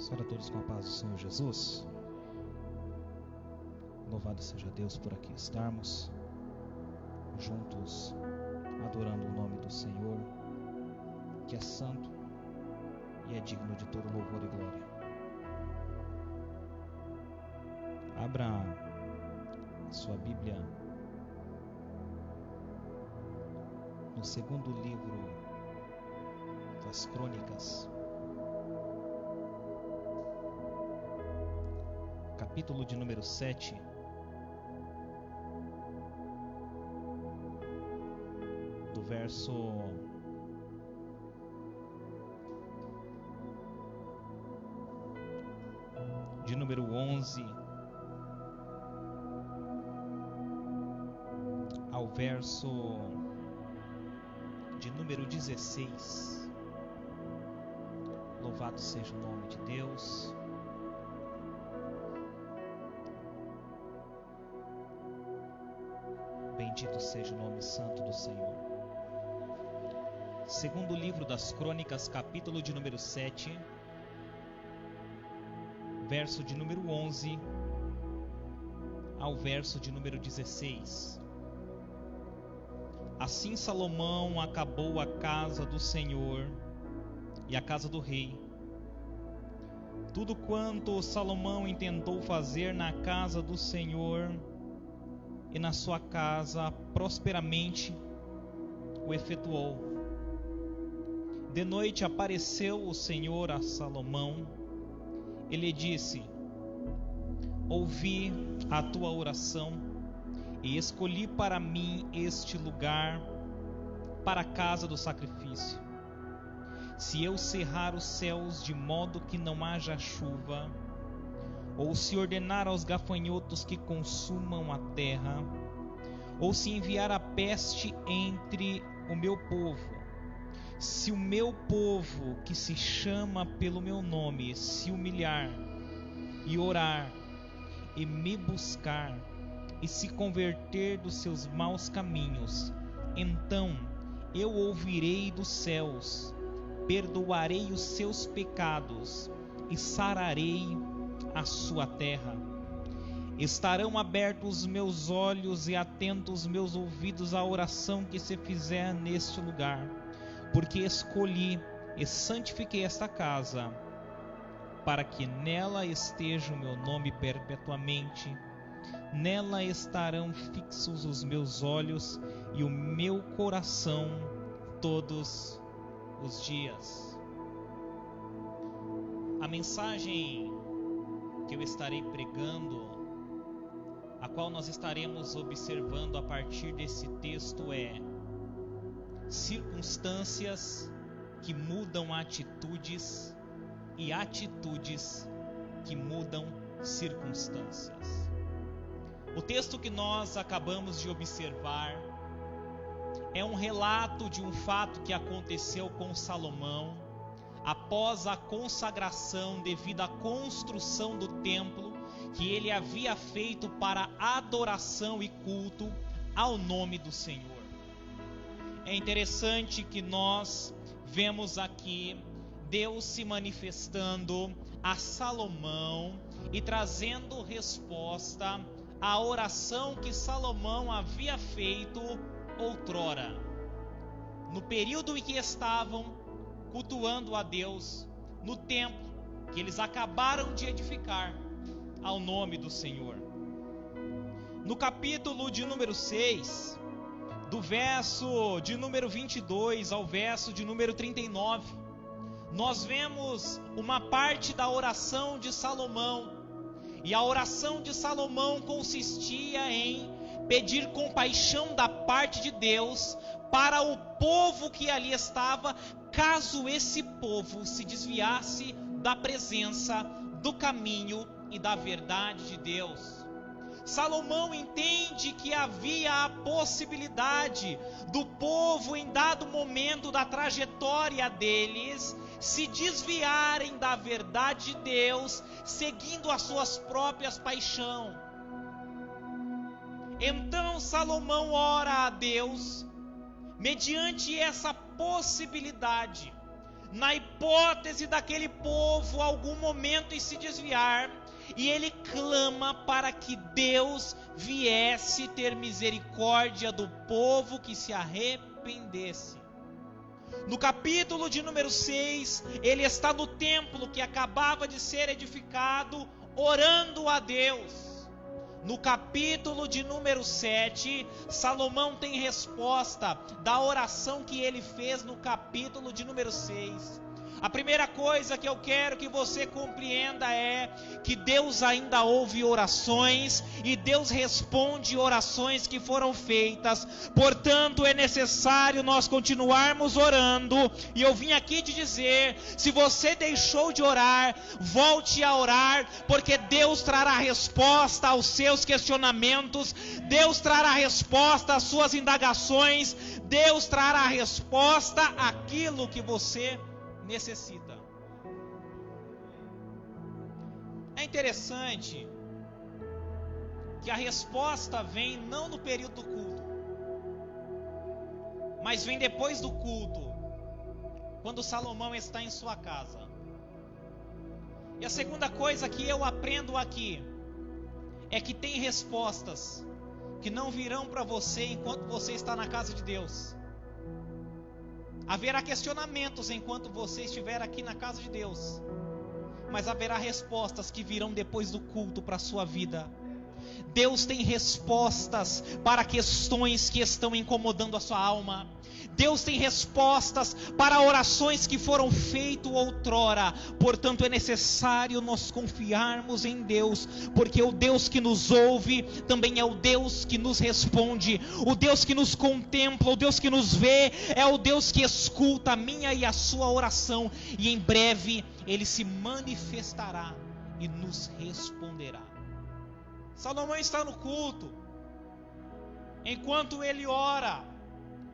Saúde a todos com a paz do Senhor Jesus. Louvado seja Deus por aqui estarmos juntos adorando o nome do Senhor, que é santo e é digno de todo louvor e glória. Abra a sua Bíblia no segundo livro das Crônicas, capítulo de número 7, do verso de número 11 ao verso de número 16. Louvado seja o nome de Deus. Bendito seja o nome santo do Senhor. Segundo livro das Crônicas, capítulo de número 7, verso de número 11 ao verso de número 16. Assim Salomão acabou a casa do Senhor e a casa do rei. Tudo quanto Salomão intentou fazer na casa do Senhor e na sua casa, prosperamente o efetuou. De noite apareceu o Senhor a Salomão. Ele disse: ouvi a tua oração e escolhi para mim este lugar para a casa do sacrifício. Se eu cerrar os céus de modo que não haja chuva, ou se ordenar aos gafanhotos que consumam a terra, ou se enviar a peste entre o meu povo, se o meu povo que se chama pelo meu nome se humilhar e orar e me buscar e se converter dos seus maus caminhos, então eu ouvirei dos céus, perdoarei os seus pecados e sararei a sua terra. Estarão abertos os meus olhos e atentos os meus ouvidos à oração que se fizer neste lugar, porque escolhi e santifiquei esta casa, para que nela esteja o meu nome perpetuamente. Nela estarão fixos os meus olhos e o meu coração todos os dias. A mensagem que eu estarei pregando, a qual nós estaremos observando a partir desse texto, é: circunstâncias que mudam atitudes e atitudes que mudam circunstâncias. O texto que nós acabamos de observar é um relato de um fato que aconteceu com Salomão após a consagração devido à construção do templo que ele havia feito para adoração e culto ao nome do Senhor. É interessante que nós vemos aqui Deus se manifestando a Salomão e trazendo resposta à oração que Salomão havia feito outrora, no período em que estavam cultuando a Deus no templo que eles acabaram de edificar ao nome do Senhor. No capítulo de número 6, do verso de número 22 ao verso de número 39, nós vemos uma parte da oração de Salomão. E a oração de Salomão consistia em pedir compaixão da parte de Deus para o povo que ali estava, caso esse povo se desviasse da presença, do caminho e da verdade de Deus. Salomão entende que havia a possibilidade do povo, em dado momento da trajetória deles, se desviarem da verdade de Deus, seguindo as suas próprias paixões. Então Salomão ora a Deus, mediante essa possibilidade na hipótese daquele povo algum momento em se desviar, e ele clama para que Deus viesse ter misericórdia do povo que se arrependesse. No capítulo de número 6, ele está no templo que acabava de ser edificado, orando a Deus. No capítulo de número 7, Salomão tem resposta da oração que ele fez no capítulo de número 6. A primeira coisa que eu quero que você compreenda é que Deus ainda ouve orações e Deus responde orações que foram feitas. Portanto, é necessário nós continuarmos orando. E eu vim aqui te dizer, se você deixou de orar, volte a orar, porque Deus trará resposta aos seus questionamentos, Deus trará resposta às suas indagações, Deus trará resposta àquilo que você necessita. É interessante que a resposta vem não no período do culto, mas vem depois do culto, quando Salomão está em sua casa. E a segunda coisa que eu aprendo aqui é que tem respostas que não virão para você enquanto você está na casa de Deus. Haverá questionamentos enquanto você estiver aqui na casa de Deus, mas haverá respostas que virão depois do culto para a sua vida. Deus tem respostas para questões que estão incomodando a sua alma. Deus tem respostas para orações que foram feitas outrora. Portanto, é necessário nós confiarmos em Deus, porque o Deus que nos ouve também é o Deus que nos responde. O Deus que nos contempla, o Deus que nos vê, é o Deus que escuta a minha e a sua oração. E em breve Ele se manifestará e nos responderá. Salomão está no culto. Enquanto ele ora,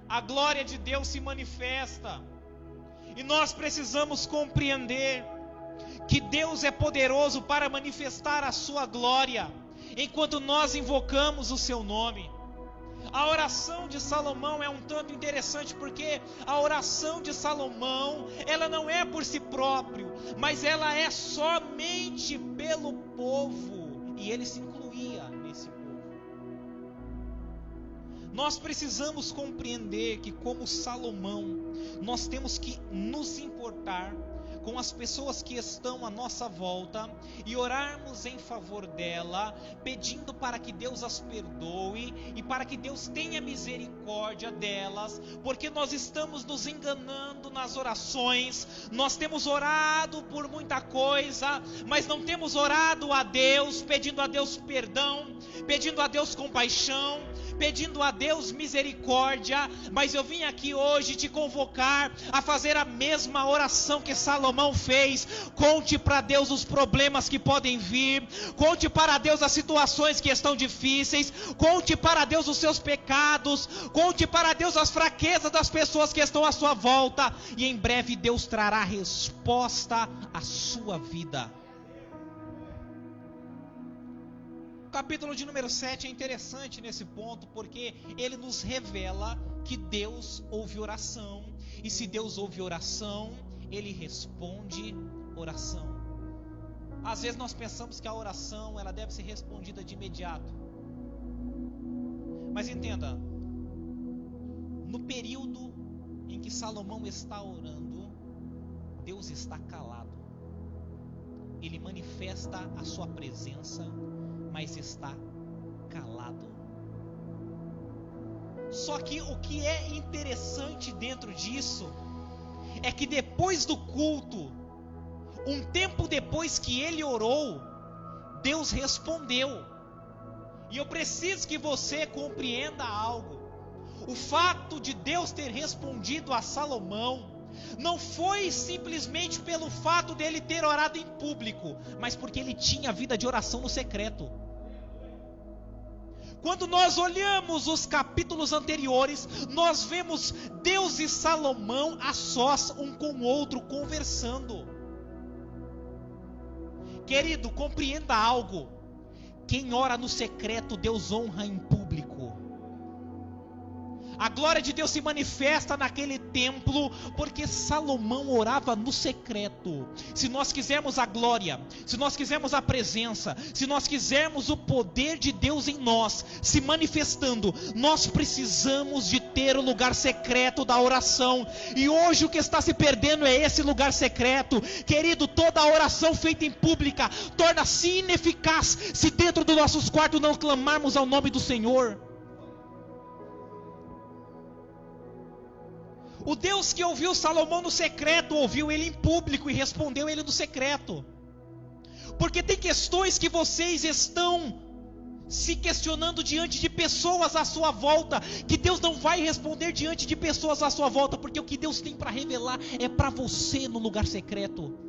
a glória de Deus se manifesta. E nós precisamos compreender que Deus é poderoso para manifestar a sua glória, enquanto nós invocamos o seu nome. A oração de Salomão é um tanto interessante, porque a oração de Salomão, ela não é por si próprio, mas ela é somente pelo povo, e ele se incluía nesse povo. Nós precisamos compreender que, como Salomão, nós temos que nos importar com as pessoas que estão à nossa volta e orarmos em favor dela, pedindo para que Deus as perdoe e para que Deus tenha misericórdia delas, porque nós estamos nos enganando nas orações. Nós temos orado por muita coisa, mas não temos orado a Deus, pedindo a Deus perdão, pedindo a Deus compaixão, pedindo a Deus misericórdia. Mas eu vim aqui hoje te convocar a fazer a mesma oração que Salomão fez. Conte para Deus os problemas que podem vir, conte para Deus as situações que estão difíceis, conte para Deus os seus pecados, conte para Deus as fraquezas das pessoas que estão à sua volta, e em breve Deus trará resposta à sua vida. O capítulo de número 7 é interessante nesse ponto, porque ele nos revela que Deus ouve oração, e se Deus ouve oração, Ele responde oração. Às vezes nós pensamos que a oração ela deve ser respondida de imediato, mas entenda, no período em que Salomão está orando, Deus está calado. Ele manifesta a sua presença, mas está calado. Só que o que é interessante dentro disso é que depois do culto, um tempo depois que ele orou, Deus respondeu. E eu preciso que você compreenda algo. O fato de Deus ter respondido a Salomão não foi simplesmente pelo fato dele ter orado em público, mas porque ele tinha vida de oração no secreto. Quando nós olhamos os capítulos anteriores, nós vemos Deus e Salomão a sós, um com o outro, conversando. Querido, compreenda algo. Quem ora no secreto, Deus honra em público. A glória de Deus se manifesta naquele templo porque Salomão orava no secreto. Se nós quisermos a glória, se nós quisermos a presença, se nós quisermos o poder de Deus em nós se manifestando, nós precisamos de ter o lugar secreto da oração. E hoje o que está se perdendo é esse lugar secreto. Querido, toda a oração feita em pública torna-se ineficaz se dentro dos nossos quartos não clamarmos ao nome do Senhor. O Deus que ouviu Salomão no secreto, ouviu ele em público e respondeu ele no secreto. Porque tem questões que vocês estão se questionando diante de pessoas à sua volta, que Deus não vai responder diante de pessoas à sua volta, porque o que Deus tem para revelar é para você no lugar secreto.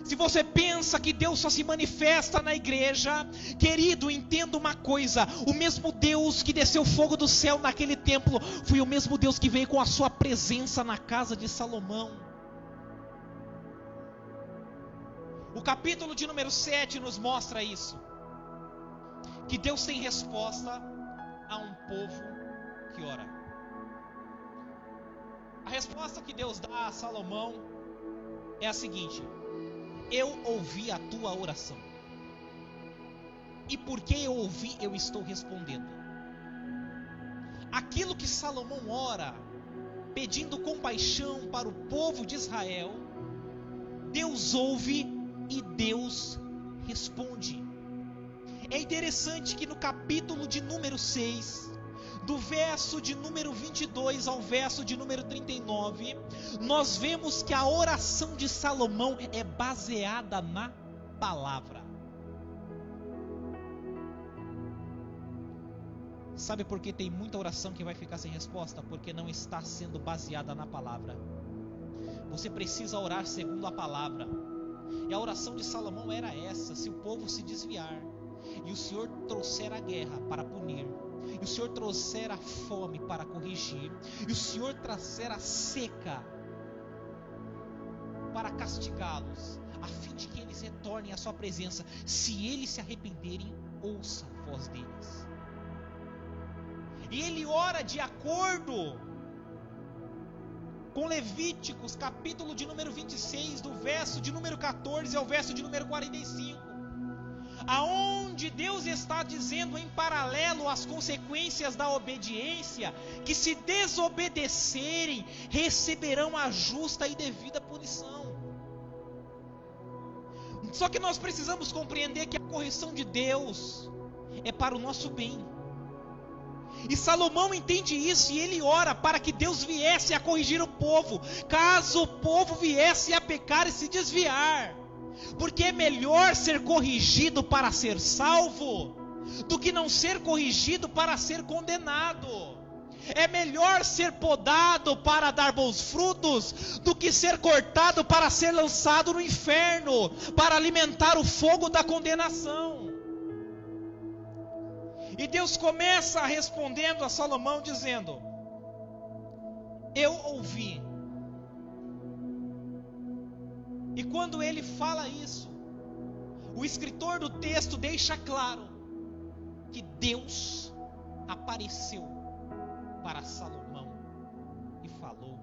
Se você pensa que Deus só se manifesta na igreja, querido, entenda uma coisa: o mesmo Deus que desceu fogo do céu naquele templo, foi o mesmo Deus que veio com a sua presença na casa de Salomão. O capítulo de número 7 nos mostra isso, que Deus tem resposta a um povo que ora. A resposta que Deus dá a Salomão é a seguinte: eu ouvi a tua oração, e porque eu ouvi, eu estou respondendo. Aquilo que Salomão ora, pedindo compaixão para o povo de Israel, Deus ouve e Deus responde. É interessante que no capítulo de número 6, do verso de número 22 ao verso de número 39, nós vemos que a oração de Salomão é baseada na palavra. Sabe por que tem muita oração que vai ficar sem resposta? Porque não está sendo baseada na palavra. Você precisa orar segundo a palavra. E a oração de Salomão era essa: se o povo se desviar, e o Senhor trouxer a guerra para punir, e o Senhor trouxer a fome para corrigir, e o Senhor trouxer a seca para castigá-los, a fim de que eles retornem à sua presença, se eles se arrependerem, ouça a voz deles. E ele ora de acordo com Levíticos, capítulo de número 26, do verso de número 14 ao verso de número 45, aonde Deus está dizendo em paralelo às consequências da obediência, que se desobedecerem, receberão a justa e devida punição. Só que nós precisamos compreender que a correção de Deus é para o nosso bem. E Salomão entende isso, e ele ora para que Deus viesse a corrigir o povo, caso o povo viesse a pecar e se desviar. Porque é melhor ser corrigido para ser salvo, do que não ser corrigido para ser condenado. É melhor ser podado para dar bons frutos, do que ser cortado para ser lançado no inferno, para alimentar o fogo da condenação. E Deus começa respondendo a Salomão dizendo: eu ouvi. E quando ele fala isso, o escritor do texto deixa claro que Deus apareceu para Salomão e falou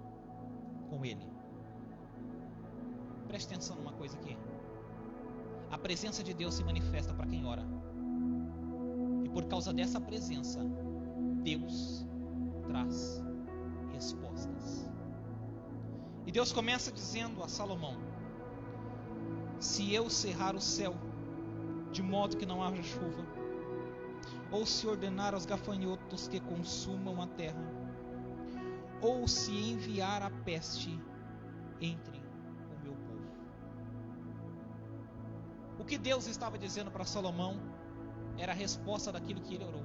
com ele. Preste atenção numa coisa aqui: a presença de Deus se manifesta para quem ora. E por causa dessa presença, Deus traz respostas. E Deus começa dizendo a Salomão: se eu cerrar o céu, de modo que não haja chuva, ou se ordenar aos gafanhotos que consumam a terra, ou se enviar a peste entre o meu povo. O que Deus estava dizendo para Salomão era a resposta daquilo que ele orou.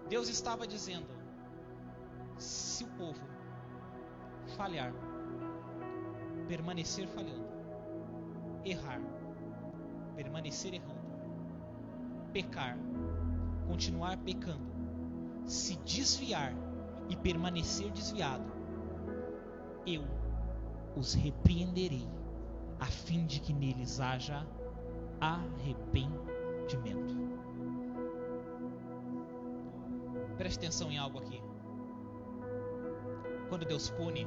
Deus estava dizendo: se o povo falhar, permanecer falhando, errar, permanecer errando, pecar, continuar pecando, se desviar e permanecer desviado, eu os repreenderei, a fim de que neles haja arrependimento. Preste atenção em algo aqui. Quando Deus pune,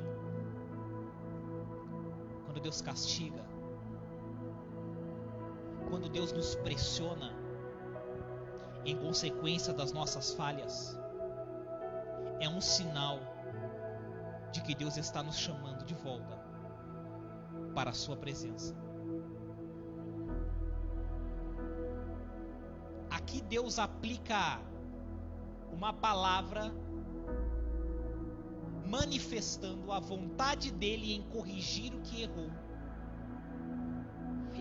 quando Deus castiga, quando Deus nos pressiona em consequência das nossas falhas, é um sinal de que Deus está nos chamando de volta para a sua presença. Aqui Deus aplica uma palavra manifestando a vontade dele em corrigir o que errou.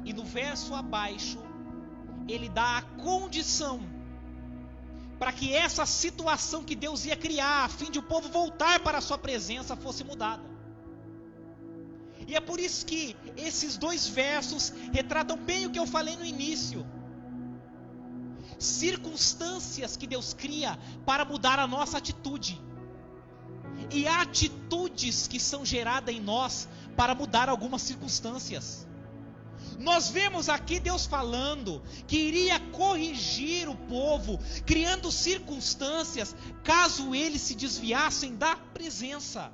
E no verso abaixo, ele dá a condição para que essa situação que Deus ia criar, a fim de o povo voltar para a sua presença, fosse mudada. E é por isso que esses dois versos retratam bem o que eu falei no início. Circunstâncias que Deus cria para mudar a nossa atitude. E atitudes que são geradas em nós para mudar algumas circunstâncias. Nós vemos aqui Deus falando que iria corrigir o povo, criando circunstâncias caso eles se desviassem da presença.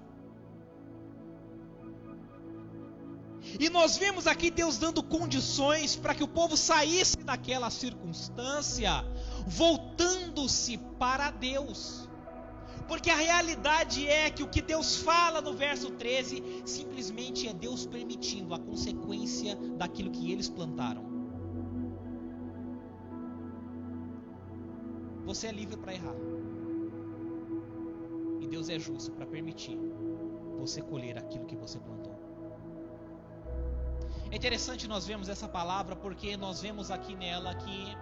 E nós vemos aqui Deus dando condições para que o povo saísse daquela circunstância, voltando-se para Deus. Porque a realidade é que o que Deus fala no verso 13, simplesmente é Deus permitindo a consequência daquilo que eles plantaram. Você é livre para errar. E Deus é justo para permitir você colher aquilo que você plantou. É interessante nós vemos essa palavra porque nós vemos aqui nela que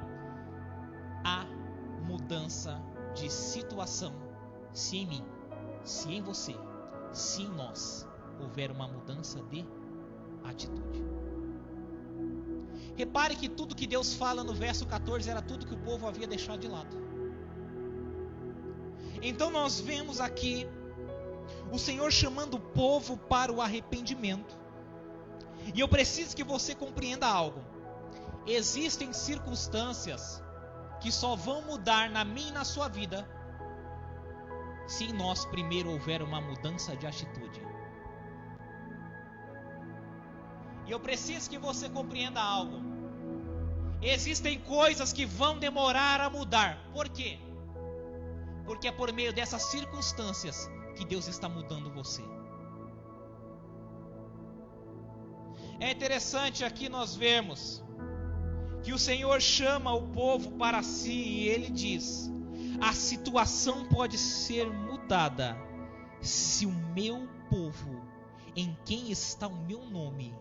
há mudança de situação. Se em mim, se em você, se em nós houver uma mudança de atitude. Repare que tudo que Deus fala no verso 14 era tudo que o povo havia deixado de lado. Então nós vemos aqui o Senhor chamando o povo para o arrependimento. E eu preciso que você compreenda algo. Existem circunstâncias que só vão mudar na minha e na sua vida se em nós primeiro houver uma mudança de atitude. E eu preciso que você compreenda algo. Existem coisas que vão demorar a mudar. Por quê? Porque é por meio dessas circunstâncias que Deus está mudando você. É interessante aqui nós vemos que o Senhor chama o povo para si e Ele diz: a situação pode ser mudada se o meu povo, em quem está o meu nome,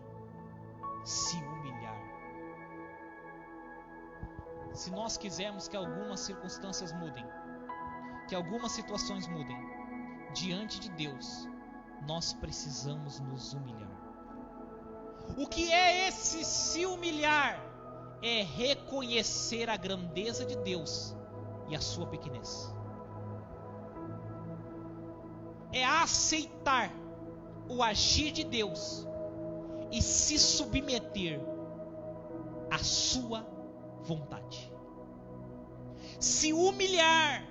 se humilhar. Se nós quisermos que algumas circunstâncias mudem, que algumas situações mudem, diante de Deus, nós precisamos nos humilhar. O que é esse se humilhar? É reconhecer a grandeza de Deus e a sua pequenez. É aceitar o agir de Deus e se submeter à sua vontade. Se humilhar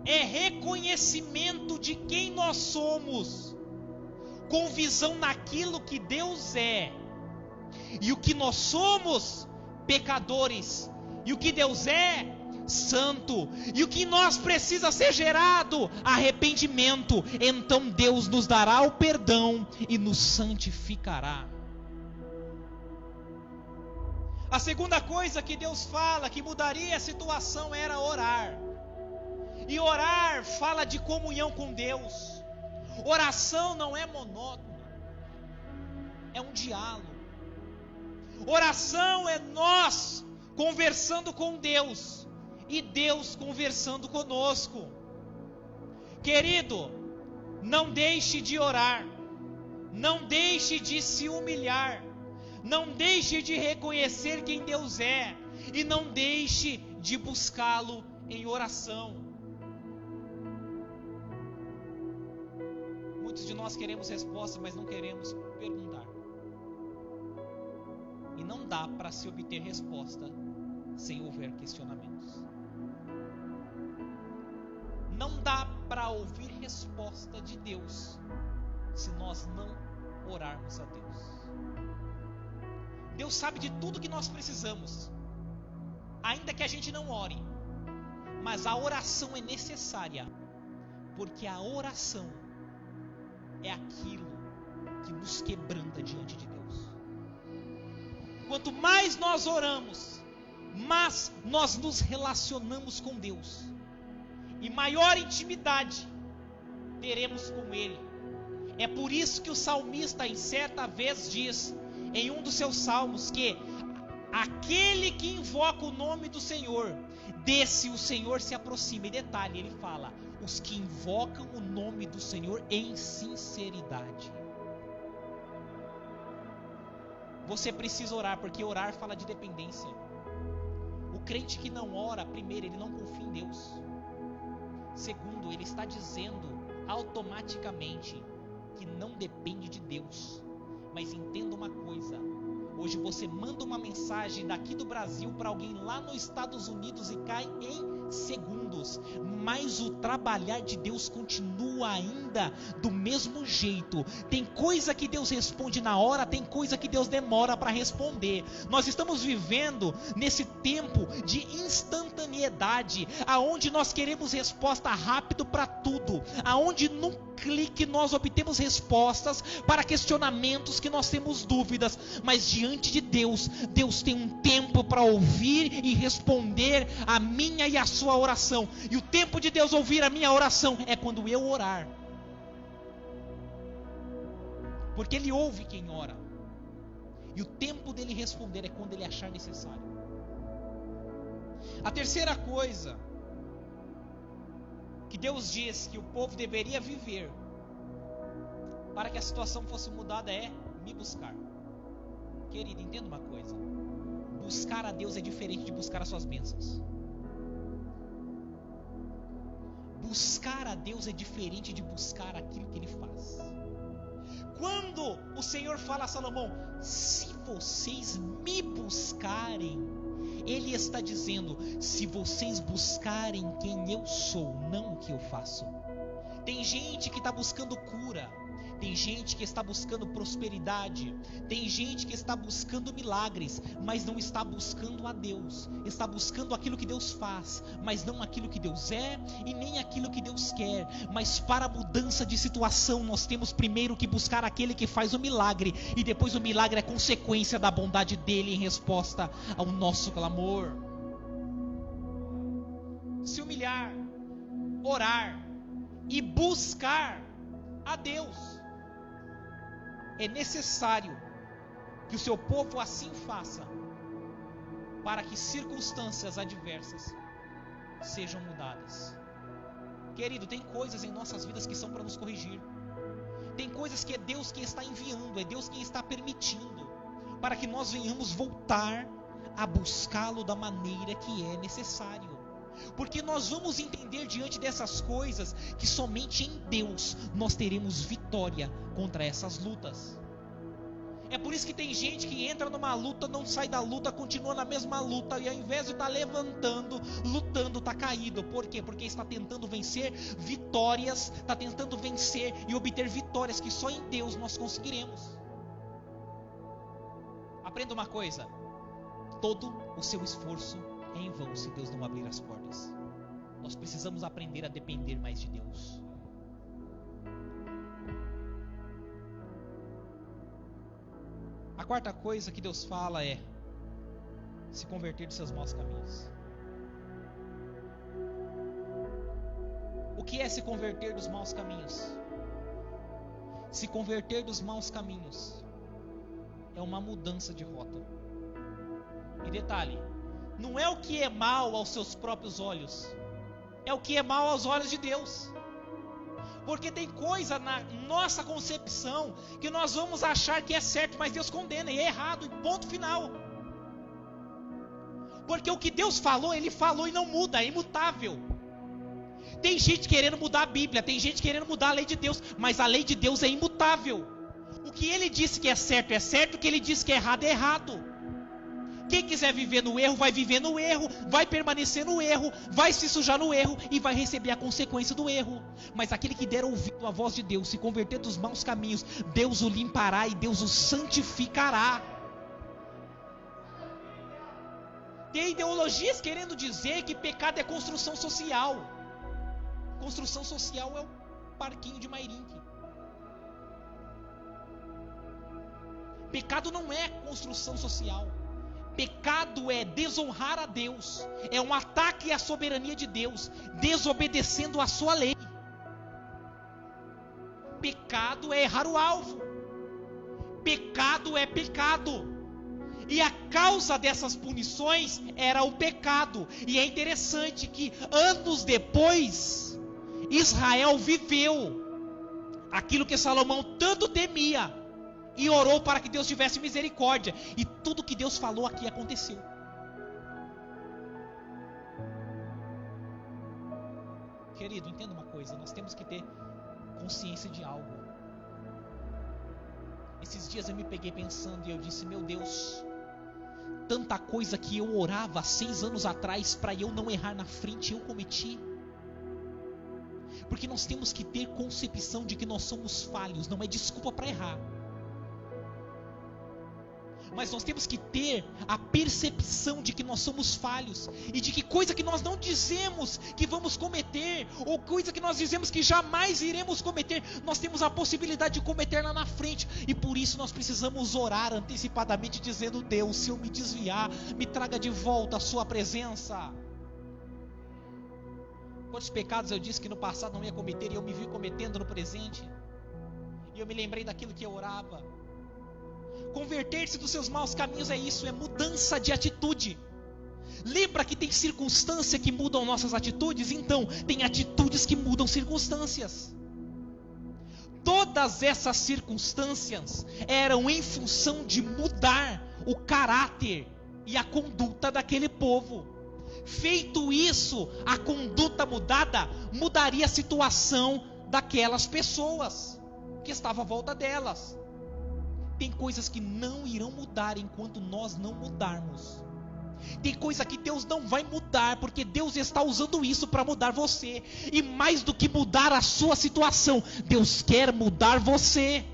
é reconhecimento de quem nós somos, com visão naquilo que Deus é, e o que nós somos, pecadores, e o que Deus é, santo, e o que nós precisa ser gerado, arrependimento. Então Deus nos dará o perdão e nos santificará. A segunda coisa que Deus fala que mudaria a situação era orar. E orar fala de comunhão com Deus. Oração não é monótona, é um diálogo. Oração é nós conversando com Deus e Deus conversando conosco. Querido, não deixe de orar, não deixe de se humilhar, não deixe de reconhecer quem Deus é e não deixe de buscá-lo em oração. Muitos de nós queremos respostas, mas não queremos perguntar. E não dá para se obter resposta sem houver questionamentos. Não dá para ouvir resposta de Deus se nós não orarmos a Deus. Deus sabe de tudo que nós precisamos, ainda que a gente não ore. Mas a oração é necessária, porque a oração é aquilo que nos quebranta diante de Deus. Quanto mais nós oramos, mais nós nos relacionamos com Deus, e maior intimidade teremos com Ele. É por isso que o salmista em certa vez diz, em um dos seus salmos, que aquele que invoca o nome do Senhor, desse o Senhor se aproxima. E detalhe, ele fala, os que invocam o nome do Senhor em sinceridade. Você precisa orar, porque orar fala de dependência. O crente que não ora, primeiro, ele não confia em Deus. Segundo, ele está dizendo automaticamente que não depende de Deus. Mas entenda uma coisa, hoje você manda uma mensagem daqui do Brasil para alguém lá nos Estados Unidos e cai em segundos, mas o trabalhar de Deus continua ainda do mesmo jeito. Tem coisa que Deus responde na hora, tem coisa que Deus demora para responder. Nós estamos vivendo nesse tempo de instantaneidade, aonde nós queremos resposta rápido para tudo, aonde num clique nós obtemos respostas para questionamentos que nós temos dúvidas, mas diante de Deus, Deus tem um tempo para ouvir e responder a minha e a sua oração. E o tempo de Deus ouvir a minha oração é quando eu orar, porque Ele ouve quem ora. E o tempo dele responder é quando Ele achar necessário. A terceira coisa que Deus diz que o povo deveria viver para que a situação fosse mudada é me buscar. Querido, entenda uma coisa: buscar a Deus é diferente de buscar as suas bênçãos. Buscar a Deus é diferente de buscar aquilo que Ele faz. Quando o Senhor fala a Salomão, se vocês me buscarem, Ele está dizendo, se vocês buscarem quem eu sou, não o que eu faço. Tem gente que está buscando cura, tem gente que está buscando prosperidade, tem gente que está buscando milagres, mas não está buscando a Deus. Está buscando aquilo que Deus faz, mas não aquilo que Deus é e nem aquilo que Deus quer. Mas para a mudança de situação, nós temos primeiro que buscar aquele que faz o milagre, e depois o milagre é consequência da bondade dele em resposta ao nosso clamor. Se humilhar, orar e buscar a Deus. É necessário que o seu povo assim faça, para que circunstâncias adversas sejam mudadas. Querido, tem coisas em nossas vidas que são para nos corrigir. Tem coisas que é Deus quem está enviando, é Deus quem está permitindo, para que nós venhamos voltar a buscá-lo da maneira que é necessário. Porque nós vamos entender diante dessas coisas que somente em Deus nós teremos vitória contra essas lutas. É por isso que tem gente que entra numa luta, não sai da luta, continua na mesma luta, e ao invés de estar levantando, lutando, está caído. Por quê? Porque está tentando vencer vitórias, está tentando vencer e obter vitórias que só em Deus nós conseguiremos. Aprenda uma coisa: todo o seu esforço é em vão se Deus não abrir as portas. Nós precisamos aprender a depender mais de Deus. A quarta coisa que Deus fala é se converter dos seus maus caminhos. O que é se converter dos maus caminhos? Se converter dos maus caminhos é uma mudança de rota. E detalhe, não é o que é mal aos seus próprios olhos, é o que é mal aos olhos de Deus. Porque tem coisa na nossa concepção que nós vamos achar que é certo, mas Deus condena e é errado, e ponto final. Porque o que Deus falou, Ele falou e não muda, é imutável. Tem gente querendo mudar a Bíblia, tem gente querendo mudar a lei de Deus, mas a lei de Deus é imutável. O que Ele disse que é certo, o que Ele disse que é errado, é errado. Quem quiser viver no erro, vai viver no erro, vai permanecer no erro, vai se sujar no erro e vai receber a consequência do erro. Mas aquele que der ouvido à voz de Deus, se converter dos maus caminhos, Deus o limpará e Deus o santificará. Tem ideologias querendo dizer que pecado é construção social. Construção social é o parquinho de Mairinque. Pecado não é construção social. Pecado é desonrar a Deus, é um ataque à soberania de Deus, desobedecendo a sua lei. Pecado é errar o alvo. Pecado é pecado. E a causa dessas punições era o pecado. E é interessante que anos depois, Israel viveu aquilo que Salomão tanto temia e orou para que Deus tivesse misericórdia. E tudo que Deus falou aqui aconteceu. Querido, entenda uma coisa. Nós temos que ter consciência de algo. Esses dias eu me peguei pensando e eu disse: meu Deus, tanta coisa que eu orava 6 anos atrás para eu não errar na frente, eu cometi. Porque nós temos que ter concepção de que nós somos falhos. Não é desculpa para errar, mas nós temos que ter a percepção de que nós somos falhos e de que coisa que nós não dizemos que vamos cometer, ou coisa que nós dizemos que jamais iremos cometer, nós temos a possibilidade de cometer lá na frente. E por isso nós precisamos orar antecipadamente, dizendo: Deus, se eu me desviar, me traga de volta a sua presença. Quantos pecados eu disse que no passado não ia cometer e eu me vi cometendo no presente? E eu me lembrei daquilo que eu orava. Converter-se dos seus maus caminhos é isso, é mudança de atitude. Lembra que tem circunstâncias que mudam nossas atitudes? Então, tem atitudes que mudam circunstâncias. Todas essas circunstâncias eram em função de mudar o caráter e a conduta daquele povo. Feito isso, a conduta mudada mudaria a situação daquelas pessoas que estavam à volta delas. Tem coisas que não irão mudar enquanto nós não mudarmos. Tem coisa que Deus não vai mudar, porque Deus está usando isso para mudar você. E mais do que mudar a sua situação, Deus quer mudar você.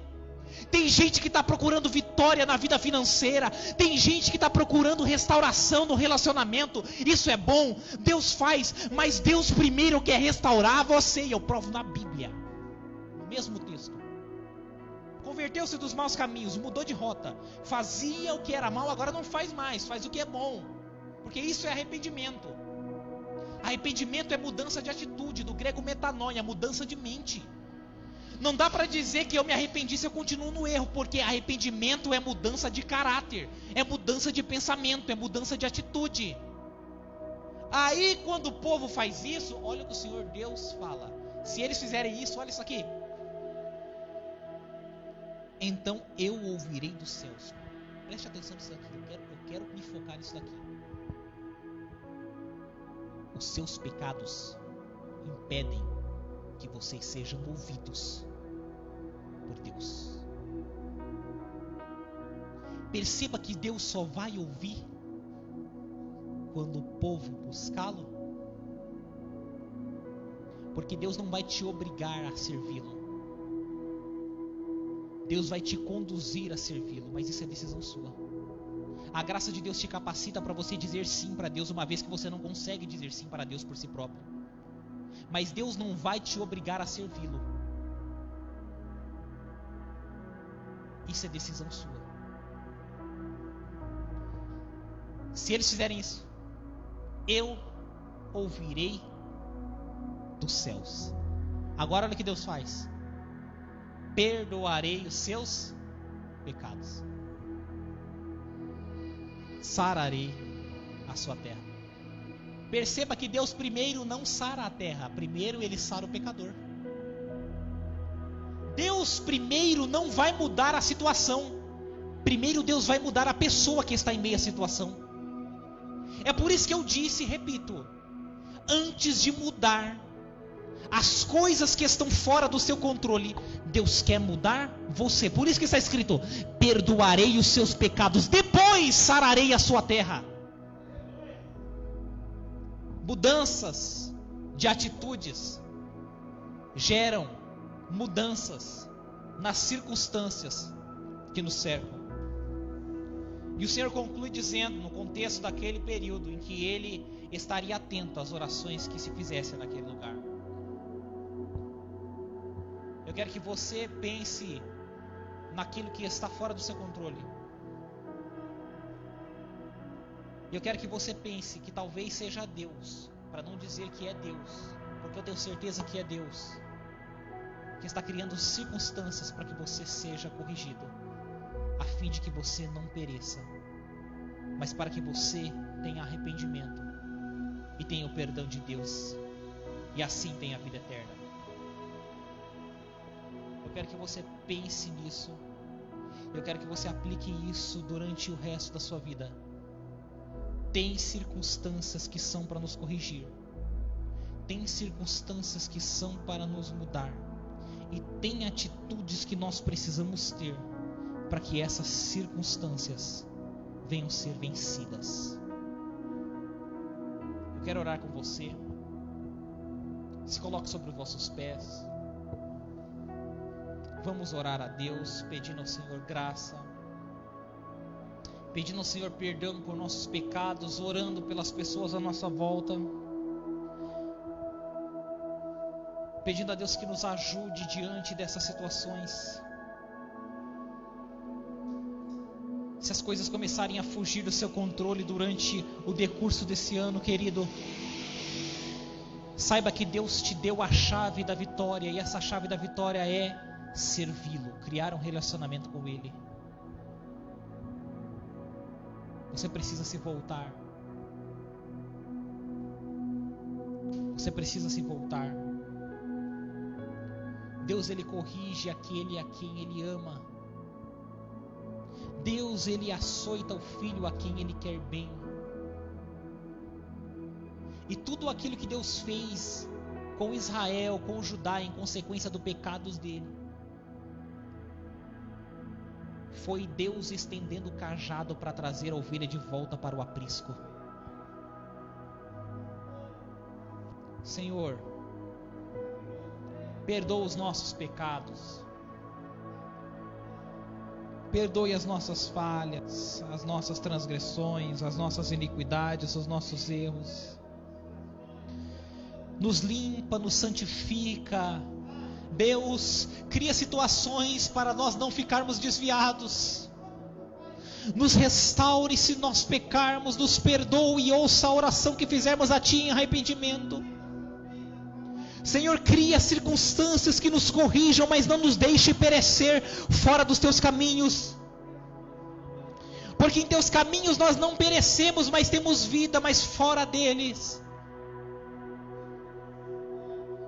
Tem gente que está procurando vitória na vida financeira. Tem gente que está procurando restauração no relacionamento. Isso é bom, Deus faz. Mas Deus primeiro quer restaurar você. E eu provo na Bíblia, no mesmo texto. Converteu-se dos maus caminhos, mudou de rota, fazia o que era mal, agora não faz mais, faz o que é bom, porque isso é arrependimento. Arrependimento é mudança de atitude, do grego metanoia, mudança de mente. Não dá para dizer que eu me arrependi se eu continuo no erro, porque arrependimento é mudança de caráter, é mudança de pensamento, é mudança de atitude. Aí quando o povo faz isso, olha o que o Senhor Deus fala: se eles fizerem isso, olha isso aqui, então eu ouvirei dos céus. Preste atenção nisso aqui, eu quero me focar nisso daqui. Os seus pecados impedem que vocês sejam ouvidos por Deus. Perceba que Deus só vai ouvir quando o povo buscá-lo, porque Deus não vai te obrigar a servi-lo. Deus vai te conduzir a servi-lo, mas isso é decisão sua. A graça de Deus te capacita para você dizer sim para Deus, uma vez que você não consegue dizer sim para Deus por si próprio. Mas Deus não vai te obrigar a servi-lo. Isso é decisão sua. Se eles fizerem isso, eu ouvirei dos céus. Agora olha o que Deus faz: perdoarei os seus pecados, sararei a sua terra. Perceba que Deus primeiro não sara a terra, primeiro Ele sara o pecador. Deus primeiro não vai mudar a situação, primeiro Deus vai mudar a pessoa que está em meio à situação. É por isso que eu disse e repito: antes de mudar as coisas que estão fora do seu controle, Deus quer mudar você. Por isso que está escrito: perdoarei os seus pecados, depois sararei a sua terra. Mudanças de atitudes geram mudanças nas circunstâncias que nos cercam. E o Senhor conclui dizendo, no contexto daquele período, em que Ele estaria atento às orações que se fizessem naquele lugar. Eu quero que você pense naquilo que está fora do seu controle. Eu quero que você pense que talvez seja Deus, para não dizer que é Deus, porque eu tenho certeza que é Deus, que está criando circunstâncias para que você seja corrigido, a fim de que você não pereça, mas para que você tenha arrependimento e tenha o perdão de Deus, e assim tenha a vida eterna. Eu quero que você pense nisso. Eu quero que você aplique isso durante o resto da sua vida. Tem circunstâncias que são para nos corrigir. Tem circunstâncias que são para nos mudar. E tem atitudes que nós precisamos ter para que essas circunstâncias venham ser vencidas. Eu quero orar com você. Se coloque sobre os vossos pés. Vamos orar a Deus, pedindo ao Senhor graça, pedindo ao Senhor perdão por nossos pecados, orando pelas pessoas à nossa volta, pedindo a Deus que nos ajude diante dessas situações. Se as coisas começarem a fugir do seu controle durante o decurso desse ano, querido, saiba que Deus te deu a chave da vitória, e essa chave da vitória é servi-lo, criar um relacionamento com Ele. Você precisa se voltar. Você precisa se voltar. Deus, Ele corrige aquele a quem Ele ama. Deus, Ele açoita o filho a quem Ele quer bem. E tudo aquilo que Deus fez com Israel, com Judá, em consequência do pecados dele, foi Deus estendendo o cajado para trazer a ovelha de volta para o aprisco. Senhor, perdoa os nossos pecados, perdoe as nossas falhas, as nossas transgressões, as nossas iniquidades, os nossos erros. Nos limpa, nos santifica. Deus, cria situações para nós não ficarmos desviados. Nos restaure se nós pecarmos, nos perdoe e ouça a oração que fizermos a Ti em arrependimento. Senhor, cria circunstâncias que nos corrijam, mas não nos deixe perecer fora dos Teus caminhos. Porque em Teus caminhos nós não perecemos, mas temos vida, mas fora deles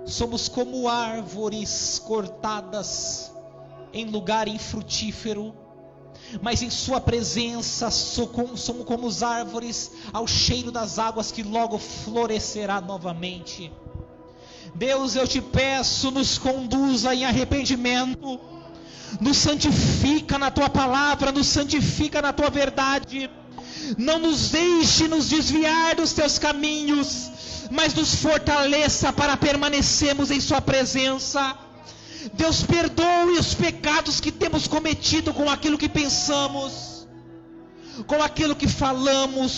somos como árvores cortadas em lugar infrutífero, mas em Sua presença somos como as árvores ao cheiro das águas, que logo florescerá novamente. Deus, eu Te peço, nos conduza em arrependimento, nos santifica na Tua palavra, nos santifica na Tua verdade. Não nos deixe nos desviar dos Teus caminhos, mas nos fortaleça para permanecermos em Sua presença. Deus, perdoe os pecados que temos cometido com aquilo que pensamos, com aquilo que falamos,